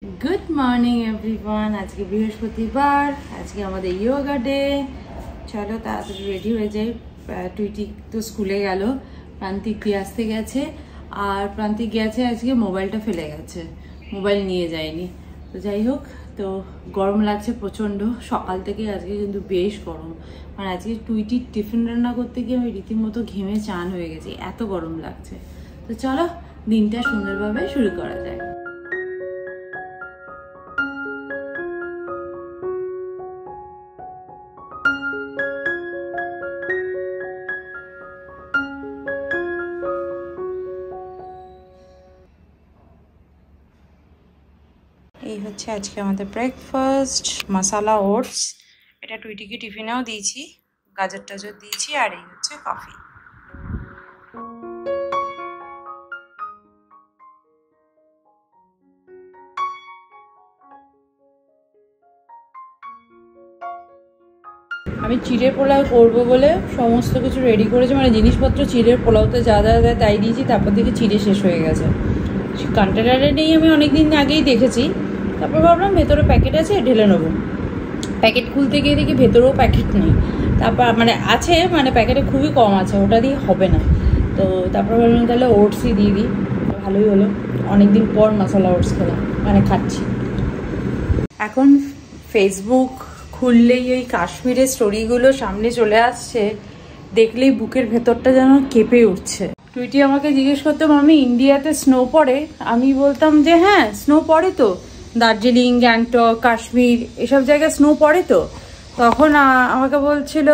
Good morning everyone. आज के बृहस्पतिवार, आज के हमारे योगा डे। चलो ताড়াতাড়ি रेडी हो जाए। টুইটি তো স্কুলে গেল, প্রান্তিক দিয়ে আসতে গেছে। আর প্রান্তিক গেছে আজকে মোবাইলটা ফেলে গেছে, মোবাইল নিয়ে যায়নি। তো যাই হোক, তো গরম লাগছে প্রচণ্ড সকাল থেকে। আজকে কিন্তু বেশ গরম, মানে আজকে টুইটির টিফিন রান্না করতে গিয়ে আমি রীতিমতো ঘেমে চান হয়ে গেছি, এত গরম লাগছে। তো চলো দিনটা সুন্দরভাবে শুরু করা যায়। এই হচ্ছে আজকে আমাদের ব্রেকফাস্ট, মশালা ওটস। এটা টুইটিকে টিফিনেও দিয়েছি, গাজর টাজর দিয়েছি। আর এই হচ্ছে কফি। আমি চিড়ের পোলাও করবো বলে সমস্ত কিছু রেডি করেছি, মানে জিনিসপত্র চিড়ের পোলাওতে যা যা দেয় তাই দিয়েছি। তারপর থেকে চিড়ে শেষ হয়ে গেছে। কন্টেনারে নেই, আমি অনেকদিন আগেই দেখেছি। তারপর ভাবলাম ভেতরে প্যাকেট আছে, ঢেলে নেবো। প্যাকেট খুলতে গিয়ে দেখি ভেতরেও প্যাকেট নেই। তারপর মানে আছে, মানে প্যাকেটে খুবই কম আছে, ওটা দিয়ে হবে না। তো তারপর ভাবলাম তাহলে ওটসই দিয়ে দিই। ভালোই হলো, অনেকদিন পর মশলা ওটস খেলাম, মানে খাচ্ছি। এখন ফেসবুক খুললেই ওই কাশ্মীরের স্টোরিগুলো সামনে চলে আসছে, দেখলেই বুকের ভেতরটা যেন কেঁপে উঠছে। টুইটি আমাকে জিজ্ঞেস করতো, মামি ইন্ডিয়াতে স্নো পড়ে? আমি বলতাম যে হ্যাঁ, স্নো পড়ে তো, দার্জিলিং, গ্যাংটক, কাশ্মীর এসব জায়গায় স্নো পড়ে তো। তখন আমাকে বলছিল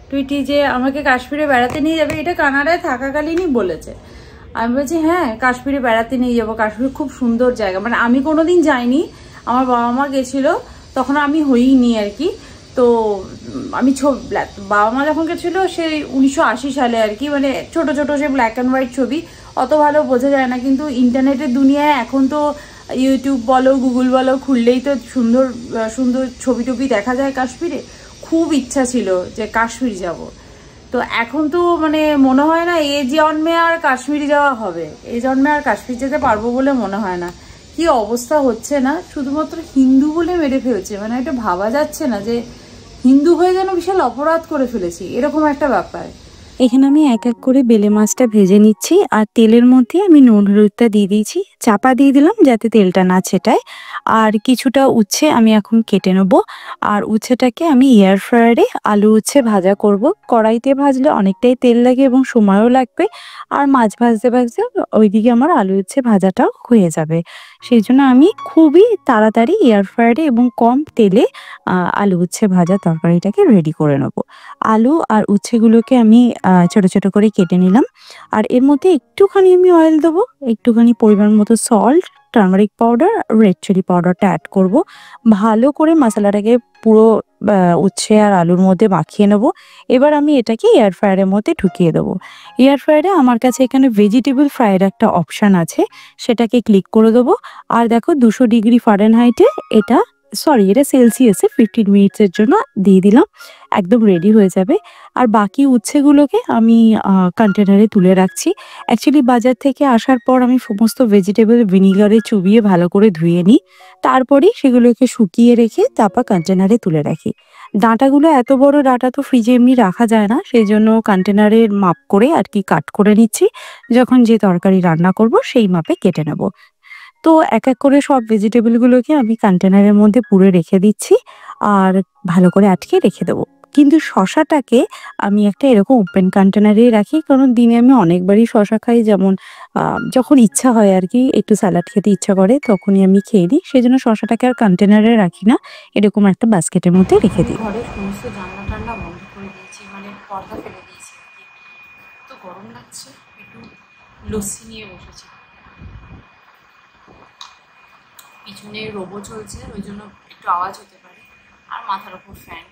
টুইটি যে আমাকে কাশ্মীরে বেড়াতে নিয়ে যাবে। এটা কানাডায় থাকাকালীনই বলেছে। আমি বলছি হ্যাঁ, কাশ্মীরে বেড়াতে নিয়ে যাবো, কাশ্মীর খুব সুন্দর জায়গা। মানে আমি কোনোদিন যাইনি, আমার বাবা মা গেছিল, তখন আমি হইনি আর কি। তো আমি বাবা মা যখন গেছিল সেই 1980 সালে আর কি, মানে ছোট ছোট সে ব্ল্যাক অ্যান্ড হোয়াইট ছবি, অত ভালো বোঝা যায় না। কিন্তু ইন্টারনেটের দুনিয়ায় এখন তো ইউটিউব বলো, গুগল বলো, খুললেই তো সুন্দর সুন্দর ছবি টবি দেখা যায় কাশ্মীরে। খুব ইচ্ছা ছিল যে কাশ্মীর যাব। তো এখন তো মানে মনে হয় না এই জন্মে আর কাশ্মীর যাওয়া হবে, এই জন্মে আর কাশ্মীর যেতে পারবো বলে মনে হয় না। কি অবস্থা হচ্ছে না, শুধুমাত্র হিন্দু বলে মেরে ফেলছে। মানে এটা ভাবা যাচ্ছে না যে হিন্দু হয়ে যেন বিশাল অপরাধ করে ফেলেছি, এরকম একটা ব্যাপার। এখানে আমি এক এক করে বেলে মাছটা ভেজে নিচ্ছি, আর তেলের মধ্যে আমি নুন হলুদটা দিয়ে দিয়েছি, চাপা দিয়ে দিলাম যাতে তেলটা না ছেটায়। আর কিছুটা উচ্ছে আমি এখন কেটে নেবো। আর উচ্ছেটাকে আমি এয়ার ফ্রায়ারে আলু উচ্ছে ভাজা করব। কড়াইতে ভাজলে অনেকটাই তেল লাগে এবং সময়ও লাগবে। আর মাছ ভাজতে ভাজতে ওইদিকে আমার আলু উচ্ছে ভাজাটাও হয়ে যাবে। সেই জন্য আমি খুবই তাড়াতাড়ি এয়ার ফ্রায়ারে এবং কম তেলে আলু উচ্ছে ভাজা তরকারিটাকে রেডি করে নেবো। আলু আর উচ্ছেগুলোকে আমি ছোট ছোট করে কেটে নিলাম। আর এর মধ্যে একটুখানি আমি অয়েল দেবো, একটুখানি পরিমাণ মতো salt, turmeric powder, red chili পাউডারটা অ্যাড করব। ভালো করে মশলাটাকে পুরো উচ্ছে আর আলুর মধ্যে মাখিয়ে নেবো। এবার আমি এটাকে এয়ার ফ্রায়ারের মধ্যে ঢুকিয়ে দেবো। এয়ার ফ্রায়ারে আমার কাছে এখানে ভেজিটেবল ফ্রাইয়ের একটা অপশান আছে, সেটাকে ক্লিক করে দেবো। আর দেখো 200 ডিগ্রি ফারেনহাইটে এটা সেলসিয়াসে 15 মিনিটসের জন্য দিয়ে দিলাম। একদম রেডি হয়ে যাবে। আর বাকি উচ্ছেগুলোকে আমি কন্টেনারে তুলে রাখছি। অ্যাকচুয়ালি বাজার থেকে আসার পর আমি সমস্ত ভেজিটেবল ভিনিগারে চুবিয়ে ভালো করে ধুয়ে নিই। তারপরেই সেগুলোকে শুকিয়ে রেখে তারপর কন্টেনারে তুলে রাখি। ডাঁটাগুলো এত বড় ডাঁটা তো ফ্রিজে এমনি রাখা যায় না, সেই জন্য কন্টেনারের মাপ করে আর কি কাট করে নিচ্ছি। যখন যে তরকারি রান্না করব সেই মাপে কেটে নেব। তো এক এক করে সব ভেজিটেবলগুলোকে আমি কন্টেনারের মধ্যে পুরে রেখে দিচ্ছি আর ভালো করে আটকে রেখে দেবো। কিন্তু শশাটাকে আমি একটা এরকম ওপেন কন্টেনারেই রাখি, কারণ দিনে আমি অনেকবারই শশা খাই। যেমন যখন ইচ্ছা হয় আর কি, একটু স্যালাড খেতে ইচ্ছা করে, তখনই আমি খেয়ে দিই। সেই জন্য শশাটাকে আর কন্টেনারে রাখি না, এরকম একটা বাস্কেটের মধ্যে রেখে দিই। ঘরে সমস্ত জানলা টান্না বন্ধ করে দিয়েছি, মানে পর্দা ফেলে দিয়েছি আর কি। তো গরম লাগছে, একটু লস্যি নিয়ে বসেছি। পিছনে রোবো চলছে, ওই জন্য একটু আওয়াজ হতে পারে। আর মাথার ওপর ফ্যান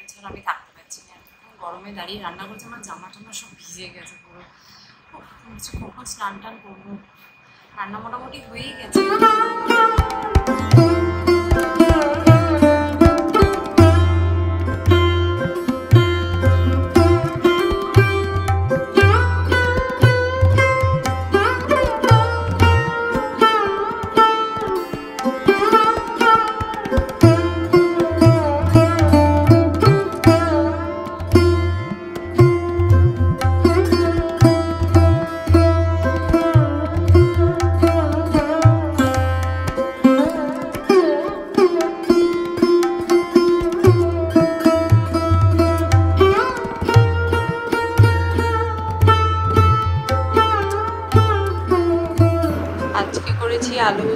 ছাড়া আমি থাকতে পারছি না। গরমে দাঁড়িয়ে রান্না করছে, আমার জামা টামা সব ভিজে গেছে পুরো। কখন স্নান টান করবো, রান্না মোটামুটি হয়েই গেছে।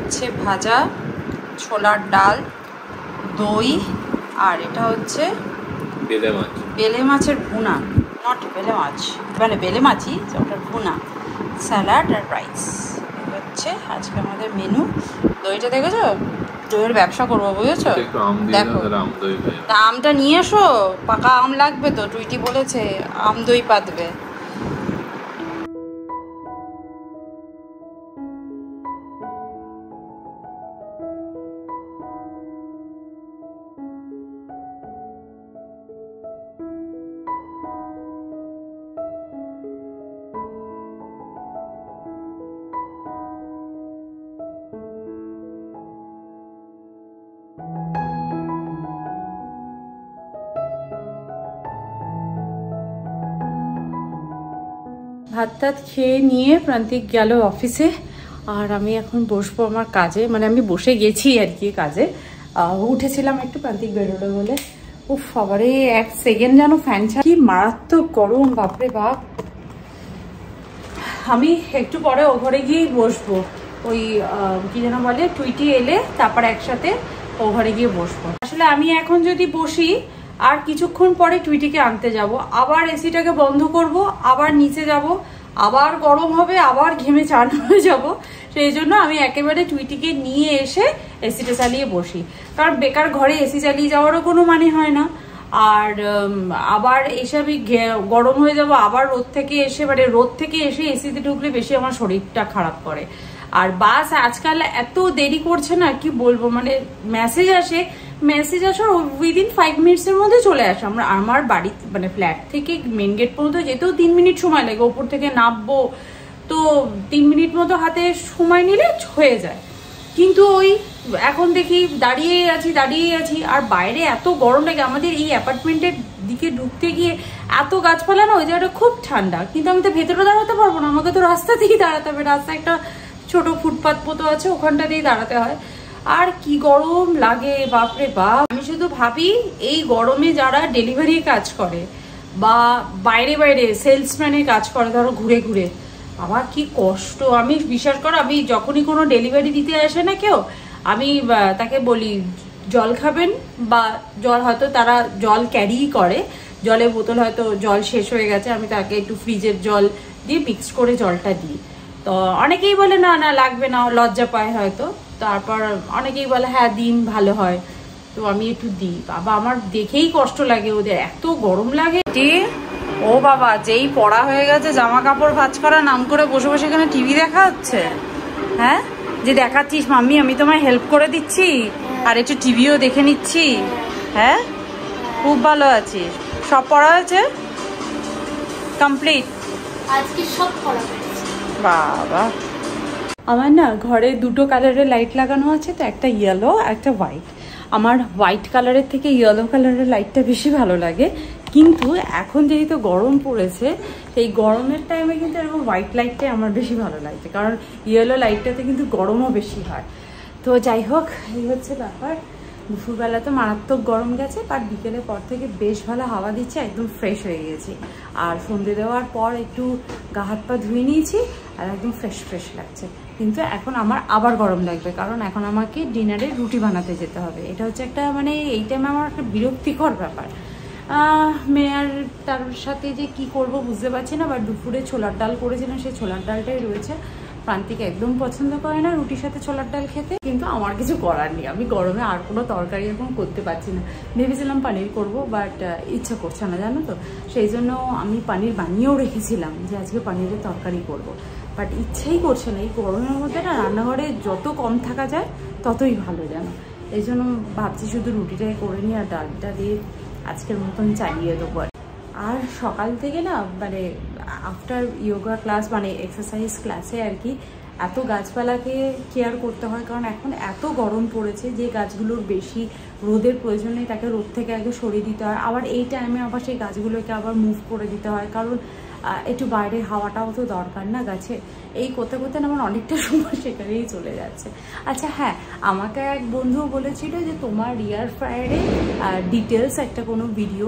উচ্ছে ভাজা, ছোলার ডাল, দই, আর এটা হচ্ছে বেলে মাছের ভুনা, নট বেলে মাছ, মানে বেলে মাছই, ওটার ভুনা, স্যালাড আর রাইস। হচ্ছে আজকে আমাদের মেনু। দইটা দেখেছো? দইয়ের ব্যবসা করবো, বুঝেছো? দেখো, আমটা নিয়ে এসো, পাকা আম লাগবে তো, টুইটি বলেছে আম দই পাতবে। ভাত টাত খেয়ে নিয়ে প্রান্তিক গেল অফিসে, আর আমি এখন বসবো আমার কাজে, মানে আমি বসে গেছি আর কি কাজে। উঠেছিলাম একটু, প্রান্তিক বেরোলো বলে। উফ, আবারে 1 সেকেন্ড যেন ফ্যান ছাড়া, কি মারাত্মক গরম, বাপরে বাপ। আমি একটু পরে ও ঘরে গিয়েই বসবো, ওই কি যেন বলে, টুইটি এলে তারপর একসাথে ও ঘরে গিয়ে বসবো। আসলে আমি এখন যদি বসি আর কিছুক্ষণ পরে টুইটিকে আনতে যাব, আবার এসিটাকে বন্ধ করব, আবার নিচে যাব, আবার গরম হবে, আবার ঘেমে চান হয়ে যাব। সেই জন্য আমি একেবারে টুইটিকে নিয়ে এসে এসিটা চালিয়ে বসি, কারণ বেকার ঘরে এসি চালিয়ে যাওয়ারও কোনো মানে হয় না। আর আবার এসে আমি গরম হয়ে যাব, আবার রোদ থেকে এসে, মানে রোদ থেকে এসে এসিতে ঢুকলে বেশি আমার শরীরটা খারাপ করে। আর বাস আজকাল এত দেরি করছে না, কি বলবো, মানে মেসেজ আসার উইদিন 5 মিনিটসের মধ্যে চলে আসে। আমার বাড়ি, মানে ফ্ল্যাট থেকে মেন গেট পর্যন্ত যেতেও 3 মিনিট সময় লাগে, ওপর থেকে নামবো তো 3 মিনিট মতো হাতে সময় নিলে হয়ে যায়। কিন্তু ওই এখন দেখি দাঁড়িয়ে আছি, আর বাইরে এত গরম লাগে। আমাদের এই অ্যাপার্টমেন্টের দিকে ঢুকতে গিয়ে এত গাছপালা না, ওই জায়গাটা খুব ঠান্ডা, কিন্তু আমি তো ভেতরে দাঁড়াতে পারবো না, আমাকে তো রাস্তাতেই দাঁড়াতে হবে। রাস্তা একটা ছোট ফুটপাত মতো আছে, ওখানটাতেই দাঁড়াতে হয়। আর কি গরম লাগে, বাপরে বাপ। আমি শুধু ভাবি এই গরমে যারা ডেলিভারি কাজ করে বা বাইরে সেলসম্যানের কাজ করে, ধরো ঘুরে ঘুরে, আমার কি কষ্ট। আমি বিশ্বাস করো, আমি যখনই কোনো ডেলিভারি দিতে আসে না কেউ, আমি তাকে বলি জল খাবেন, বা জল হয়তো তারা জল ক্যারি করে, জলের বোতল হয়তো জল শেষ হয়ে গেছে, আমি তাকে একটু ফ্রিজের জল দিয়ে মিক্স করে জলটা দিই। তো অনেকেই বলে না না লাগবে না, লজ্জা পায় হয়তো। তারপর অনেকেই বলে হ্যাঁ দিন, ভালো হয়। তো আমি একটু দিই। বাবা, আমার দেখেই কষ্ট লাগে, ওদের এত গরম লাগে। ও বাবা, যেই পড়া হয়ে গেছে, জামা কাপড় ভাঁজ করা নাম করে বসে বসে এখানে টিভি দেখা হচ্ছে। হ্যাঁ, যে দেখাচ্ছিস মাম্মি আমি তোমায় হেল্প করে দিচ্ছি, আর একটু টিভিও দেখে নিচ্ছি। হ্যাঁ, খুব ভালো আছিস। সব পড়া হয়েছে কমপ্লিট আজকে, সব পড়া হয়েছে। বাবা, আমার না ঘরে 2টো কালারের লাইট লাগানো আছে, তো একটা ইয়েলো একটা হোয়াইট। আমার হোয়াইট কালারের থেকে ইয়েলো কালারের লাইটটা বেশি ভালো লাগে, কিন্তু এখন যেহেতু গরম পড়েছে, সেই গরমের টাইমে কিন্তু এরকম হোয়াইট লাইটটাই আমার বেশি ভালো লাগছে, কারণ ইয়েলো লাইটটাতে কিন্তু গরমও বেশি হয়। তো যাই হোক, এই হচ্ছে ব্যাপার। দুপুরবেলা তো মারাত্মক গরম গেছে, বাট বিকেলের পর থেকে বেশ ভালো হাওয়া দিচ্ছে, একদম ফ্রেশ হয়ে গেছি। আর সন্ধে দেওয়ার পর একটু গা হাত পা ধুয়ে নিয়েছি, আর একদম ফ্রেশ লাগছে। কিন্তু এখন আমার আবার গরম লাগবে, কারণ এখন আমাকে ডিনারে রুটি বানাতে যেতে হবে। এটা হচ্ছে একটা, মানে এই টাইমে আমার একটা বিরক্তিকর ব্যাপার। মেয়ার তার সাথে যে কি করব বুঝতে পারছি না। বাট দুপুরে ছোলার ডাল করেছিলাম, সেই ছোলার ডালটাই রয়েছে। প্রান্তিক একদম পছন্দ করে না রুটির সাথে ছোলার ডাল খেতে, কিন্তু আমার কিছু করার নেই। আমি গরমে আর কোনো তরকারি এখন করতে পারছি না। ভেবেছিলাম পানির করব, বাট ইচ্ছা করছে না, জানো তো। সেই জন্য আমি পানির বানিয়েও রেখেছিলাম যে আজকে পানিরের তরকারি করব, বাট ইচ্ছেই করছে না। এই গরমের মধ্যে না রান্নাঘরে যত কম থাকা যায় ততই ভালো, জানো। এই জন্য ভাবছি শুধু রুটিটাই করে নিই, আর ডালটা দিয়ে আজকের মতন চালিয়ে দেবো। আর সকাল থেকে না, মানে আফটার ইয়োগা ক্লাস, মানে এক্সারসাইজ ক্লাসে আর কি, এত গাছপালাকে কেয়ার করতে হয়, কারণ এখন এত গরম পড়েছে যে গাছগুলোর বেশি রোদের প্রয়োজন নেই, তাকে রোদ থেকে আগে সরিয়ে দিতে হয়। আবার এই টাইমে আবার সেই গাছগুলোকে আবার মুভ করে দিতে হয়, কারণ একটু বাইরের হাওয়াটাও তো দরকার না গাছে। এই করতে করতে আমার অনেকটা সময় সেখানেই চলে যাচ্ছে। আচ্ছা হ্যাঁ, আমাকে এক বন্ধু বলেছিল যে তোমার এয়ার ফ্রায়ারে ডিটেলস একটা কোনো ভিডিও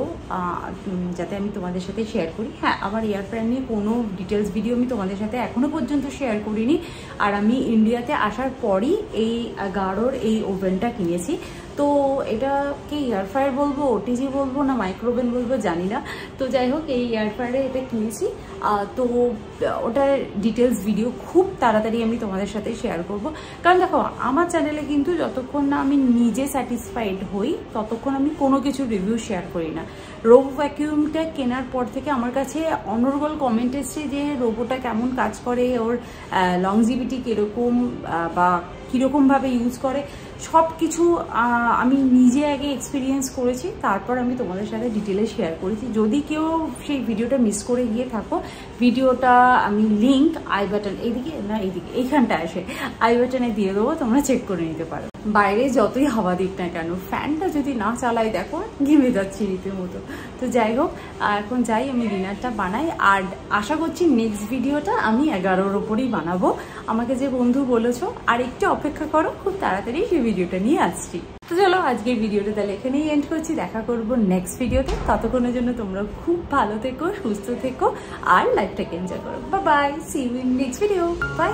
যাতে আমি তোমাদের সাথে শেয়ার করি। হ্যাঁ, আমার এয়ার ফ্রায়ার নিয়ে কোনো ডিটেলস ভিডিও আমি তোমাদের সাথে এখনো পর্যন্ত শেয়ার করিনি। আর আমি ইন্ডিয়াতে আসার পরই এই গারোর এই ওভেনটা কিনেছি। তো এটা কি এয়ার ফ্রায়ার বলবো, ওটিজি বলবো না মাইক্রোওভেন বলবো জানি না। তো যাই হোক, এই এয়ার ফ্রায়ারে এটা কিনেছি। তো ওটার ডিটেলস ভিডিও খুব তাড়াতাড়ি আমি তোমাদের সাথে শেয়ার করব। কারণ দেখো, আমার চ্যানেলে কিন্তু যতক্ষণ না আমি নিজে স্যাটিসফাইড হই ততক্ষণ আমি কোনো কিছু রিভিউ শেয়ার করি না। রোবো ভ্যাকিউমটা কেনার পর থেকে আমার কাছে অনর্গল কমেন্ট এসছে যে রোবোটা কেমন কাজ করে, ওর লংজিভিটি কীরকম বা কীরকমভাবে ইউজ করে, সব কিছু আমি নিজে আগে এক্সপিরিয়েন্স করেছি, তারপর আমি তোমাদের সাথে ডিটেলে শেয়ার করেছি। যদি কেউ সেই ভিডিওটা মিস করে গিয়ে থাকো, ভিডিওটা আমি লিঙ্ক আই বাটন এইদিকে না এইদিকে এইখানটা আসে আই বাটনে দিয়ে দেবো, তোমরা চেক করে নিতে পারো। বাইরে যতই হাওয়া দিক না কেন, ফ্যানটা যদি না চালাই দেখো ঘেমে যাচ্ছি রীতিমতো। তো যাই হোক, এখন যাই আমি ডিনারটা বানাই। আর আশা করছি নেক্সট ভিডিওটা আমি 11-র ওপরেই বানাবো। আমাকে যে বন্ধু বলেছো আর একটু অপেক্ষা করো, খুব তাড়াতাড়ি সেই ভিডিওটা নিয়ে আসছি। তো চলো, আজকের ভিডিওটা তাহলে এখানেই এন্ড করছি। দেখা করবো নেক্সট ভিডিওতে। ততক্ষণের জন্য তোমরা খুব ভালো থেকো, সুস্থ থেকো আর লাইফটাকে এনজয় করো। Bye bye, see you in next video. By.